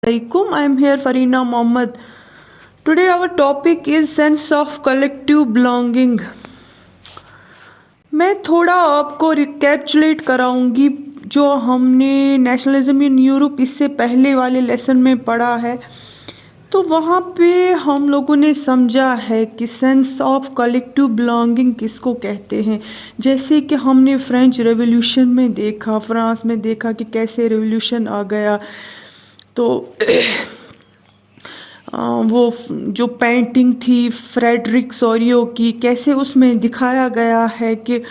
Alaikum. I am here Farina Mohammed. Today our topic is sense of collective belonging. मैं थोड़ा आपको recapitulate कराऊंगी जो हमने नेशनलिज्म इन यूरोप इससे पहले वाले लेसन में पढ़ा है। तो वहाँ पे हम लोगों ने समझा है कि सेंस ऑफ कलेक्टिव बिलोंगिंग किसको कहते हैं। जैसे कि हमने फ्रेंच रेवोल्यूशन में देखा, फ्रांस में देखा कि कैसे रेवोल्यूशन आ गया। तो वो जो पेंटिंग थी फ्रेडरिक सोरियो की, कैसे उसमें दिखाया गया है कि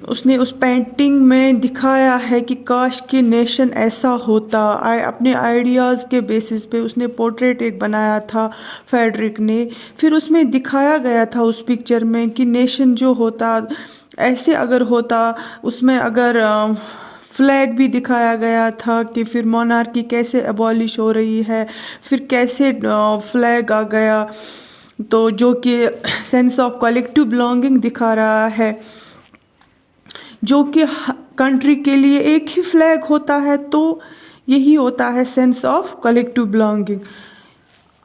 उसने उस पेंटिंग में दिखाया है कि काश कि नेशन ऐसा होता। अपने आइडियाज़ के बेसिस पे उसने पोर्ट्रेट एक बनाया था फ्रेडरिक ने। फिर उसमें दिखाया गया था उस पिक्चर में कि नेशन जो होता ऐसे अगर होता, उसमें अगर फ्लैग भी दिखाया गया था कि फिर मोनार्की कैसे अबॉलिश हो रही है, फिर कैसे फ्लैग आ गया। तो जो कि सेंस ऑफ कलेक्टिव बिलोंगिंग दिखा रहा है, जो कि कंट्री के लिए एक ही फ्लैग होता है। तो यही होता है सेंस ऑफ कलेक्टिव बिलोंगिंग।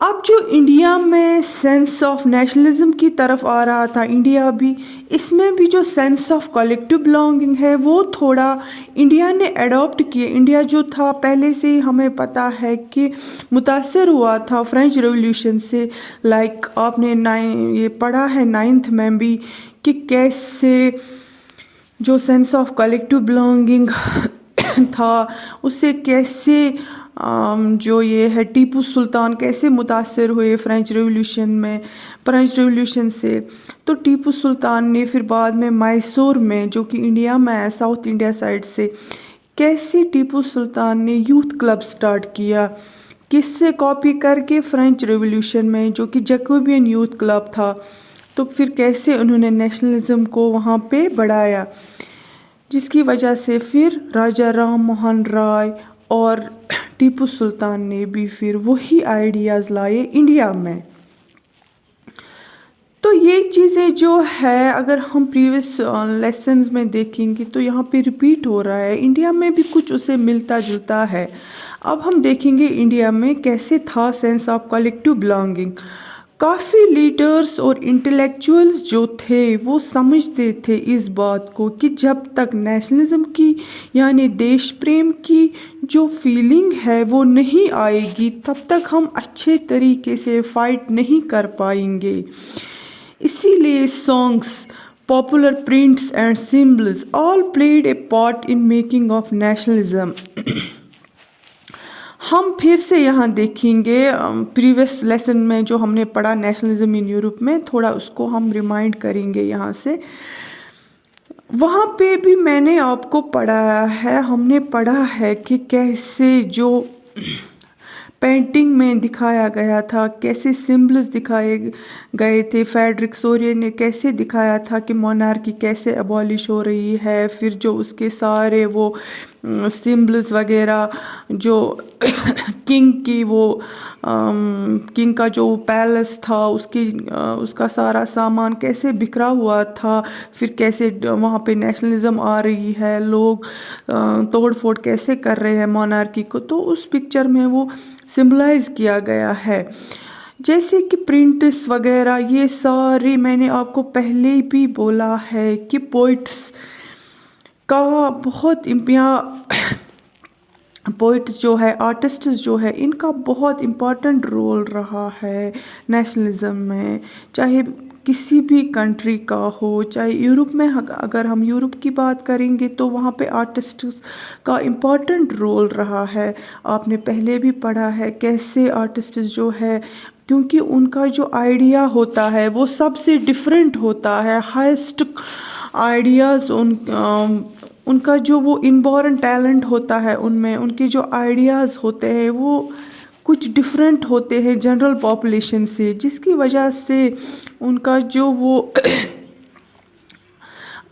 अब जो इंडिया में सेंस ऑफ नेशनलिज्म की तरफ आ रहा था, इंडिया भी, इसमें भी जो सेंस ऑफ कलेक्टिव बिलोंगिंग है वो थोड़ा इंडिया ने अडॉप्ट किया। इंडिया जो था पहले से ही हमें पता है कि मुतासर हुआ था फ्रेंच रेवोल्यूशन से। लाइक आपने ये पढ़ा है 9th में भी कि कैसे जो सेंस ऑफ कलेक्टिव बिलोंगिंग था उससे कैसे जो ये है टीपू सुल्तान कैसे मुतासर हुए फ्रेंच रेवोल्यूशन से। तो टीपू सुल्तान ने फिर बाद में मैसूर में, जो कि इंडिया में है साउथ इंडिया साइड से, कैसे टीपू सुल्तान ने यूथ क्लब स्टार्ट किया, किससे कॉपी करके फ्रेंच रेवोल्यूशन में, जो कि जैकोबियन यूथ क्लब था। तो फिर कैसे उन्होंने नेशनलिज्म को वहाँ पे बढ़ाया, जिसकी वजह से फिर राजा राम मोहन राय और टीपू सुल्तान ने भी फिर वही आइडियाज़ लाए इंडिया में। तो ये चीज़ें जो है अगर हम प्रीवियस लेसन्स में देखेंगे तो यहाँ पे रिपीट हो रहा है। इंडिया में भी कुछ उसे मिलता जुलता है। अब हम देखेंगे इंडिया में कैसे था सेंस ऑफ कलेक्टिव बिलोंगिंग। काफ़ी लीडर्स और इंटेलेक्चुअल्स जो थे वो समझते थे इस बात को कि जब तक नेशनलिज्म की यानी देश प्रेम की जो फीलिंग है वो नहीं आएगी तब तक हम अच्छे तरीके से फाइट नहीं कर पाएंगे। इसीलिए songs, popular prints and symbols all played a part in making of nationalism. हम फिर से यहाँ देखेंगे प्रीवियस लेसन में जो हमने पढ़ा नेशनलिज्म इन यूरोप में, थोड़ा उसको हम रिमाइंड करेंगे यहाँ से। वहाँ पे भी मैंने आपको पढ़ाया है, हमने पढ़ा है कि कैसे जो पेंटिंग में दिखाया गया था, कैसे सिम्बल्स दिखाए गए थे। फ्रेडरिक सोरियो ने कैसे दिखाया था कि मोनार्की कैसे अबॉलिश हो रही है। फिर जो उसके सारे वो सिम्बल्स वगैरह, जो किंग की वो किंग का जो पैलेस था उसका सारा सामान कैसे बिखरा हुआ था। फिर कैसे वहाँ पे नेशनलिज्म आ रही है, लोग तोड़ फोड़ कैसे कर रहे हैं मोनार्की को। तो उस पिक्चर में वो सिम्बलाइज किया गया है। जैसे कि प्रिंट्स वगैरह, ये सारे मैंने आपको पहले भी बोला है कि पोइट्स का बहुत पोइट्स जो है, आर्टिस्ट्स जो है, इनका बहुत इम्पॉर्टेंट रोल रहा है नेशनलिज्म में। चाहे किसी भी कंट्री का हो, चाहे यूरोप में, अगर हम यूरोप की बात करेंगे तो वहाँ पे आर्टिस्ट्स का इम्पॉर्टेंट रोल रहा है। आपने पहले भी पढ़ा है कैसे आर्टिस्ट्स जो है, क्योंकि उनका जो आइडिया होता है वो सबसे डिफरेंट होता है, हाईएस्ट आइडियाज़ उनका जो वो इनबॉर्न टैलेंट होता है, उनमें उनके जो आइडियाज़ होते हैं वो कुछ डिफरेंट होते हैं जनरल पॉपुलेशन से, जिसकी वजह से उनका जो वो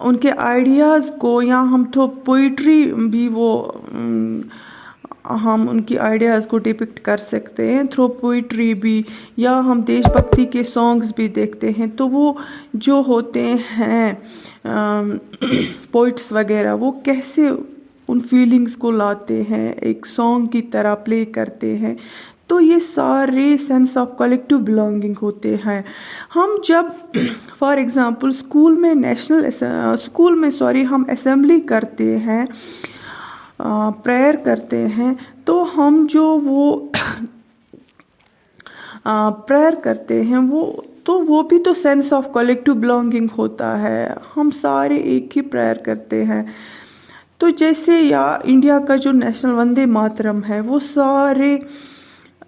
उनके आइडियाज़ को, या हम तो पोइट्री भी वो हम उनकी आइडियाज़ को डिपिक्ट कर सकते हैं थ्रू पोइट्री भी, या हम देशभक्ति के सॉन्ग्स भी देखते हैं। तो वो जो होते हैं पोइट्स वगैरह, वो कैसे उन फीलिंग्स को लाते हैं, एक सॉन्ग की तरह प्ले करते हैं। तो ये सारे सेंस ऑफ कलेक्टिव बिलोंगिंग होते हैं। हम जब फॉर एग्ज़ाम्पल हम असेंबली करते हैं, प्रेयर करते हैं, तो हम जो वो प्रेयर करते हैं वो भी तो सेंस ऑफ कलेक्टिव बिलोंगिंग होता है। हम सारे एक ही प्रेयर करते हैं। तो जैसे या इंडिया का जो नेशनल वंदे मातरम है, वो सारे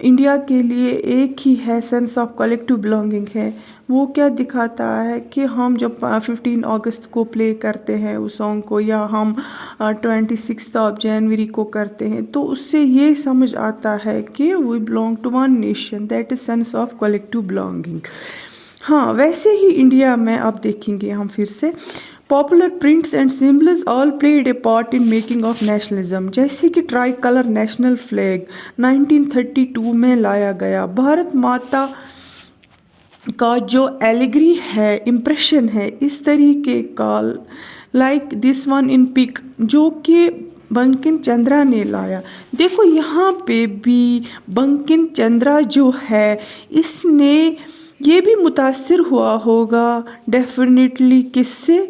इंडिया के लिए एक ही है, सेंस ऑफ कलेक्टिव बिलोंगिंग है। वो क्या दिखाता है कि हम जब 15 अगस्त को प्ले करते हैं उस सॉन्ग को, या हम 26 जनवरी को करते हैं, तो उससे ये समझ आता है कि we belong to one nation, that is sense of collective belonging. हाँ, वैसे ही इंडिया में आप देखेंगे हम फिर से popular prints and symbols all played a part in making of nationalism. जैसे कि ट्राई कलर नेशनल फ्लैग 1932 में लाया गया। भारत माता का जो एलिग्री है, इम्प्रेशन है, इस तरीके का like this one in pic, जो कि बंकिम चंद्रा ने लाया। देखो यहाँ पे भी बंकिम चंद्रा जो है, इसने ये भी मुतासिर हुआ होगा डेफिनेटली किससे,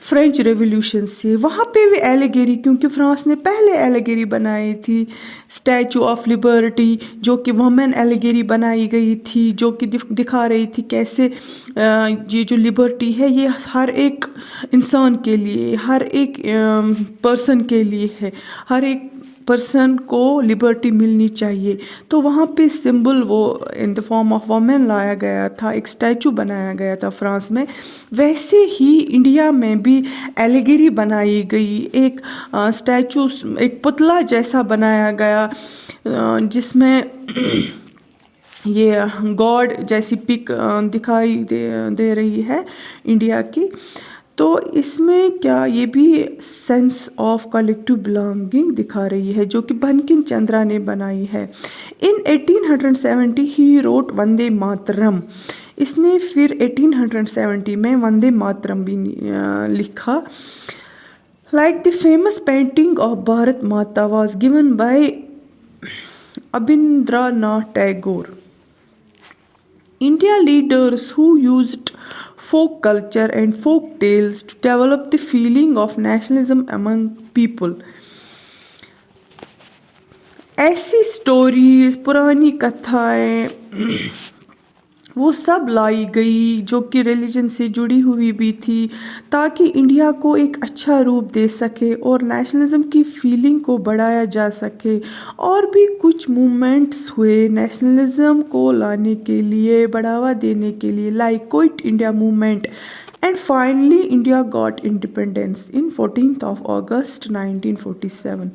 फ्रेंच रेवोल्यूशन से। वहाँ पे भी एलिगेरी, क्योंकि फ्रांस ने पहले एलिगेरी बनाई थी, स्टैचू ऑफ लिबर्टी, जो कि वुमेन एलिगेरी बनाई गई थी, जो कि दिखा रही थी कैसे ये जो लिबर्टी है ये हर एक इंसान के लिए, हर एक पर्सन के लिए है, हर एक पर्सन को लिबर्टी मिलनी चाहिए। तो वहाँ पे सिंबल वो in the form of women लाया गया था, एक स्टैचू बनाया गया था फ्रांस में। वैसे ही इंडिया में भी एलिगेरी बनाई गई, एक स्टैचू, एक पुतला जैसा बनाया गया, जिसमें ये गॉड जैसी पिक दिखाई दे रही है इंडिया की। तो इसमें क्या ये भी सेंस ऑफ कलेक्टिव बिलोंगिंग दिखा रही है, जो कि बंकिम चंद्रा ने बनाई है। इन 1870 ही रोट वंदे मातरम। इसने फिर 1870 में वंदे मातरम भी लिखा। Like the famous painting of Bharat Mata was given by Abanindranath Tagore. India leaders who used folk culture and folk tales to develop the feeling of nationalism among people. ऐसी स्टोरीज, पुरानी कथाएं, वो सब लाई गई जो कि रिलीजन से जुड़ी हुई भी थी, ताकि इंडिया को एक अच्छा रूप दे सके और नेशनलिज्म की फीलिंग को बढ़ाया जा सके। और भी कुछ मूवमेंट्स हुए नेशनलिज्म को लाने के लिए, बढ़ावा देने के लिए, like quit India movement. And finally India got independence in 14 अगस्त 1947।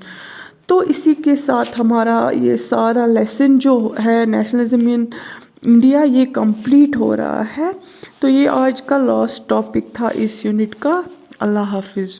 तो इसी के साथ हमारा ये सारा लेसन जो है नेशनलिज्म इन इंडिया, ये कंप्लीट हो रहा है। तो ये आज का लास्ट टॉपिक था इस यूनिट का। अल्लाह हाफिज़।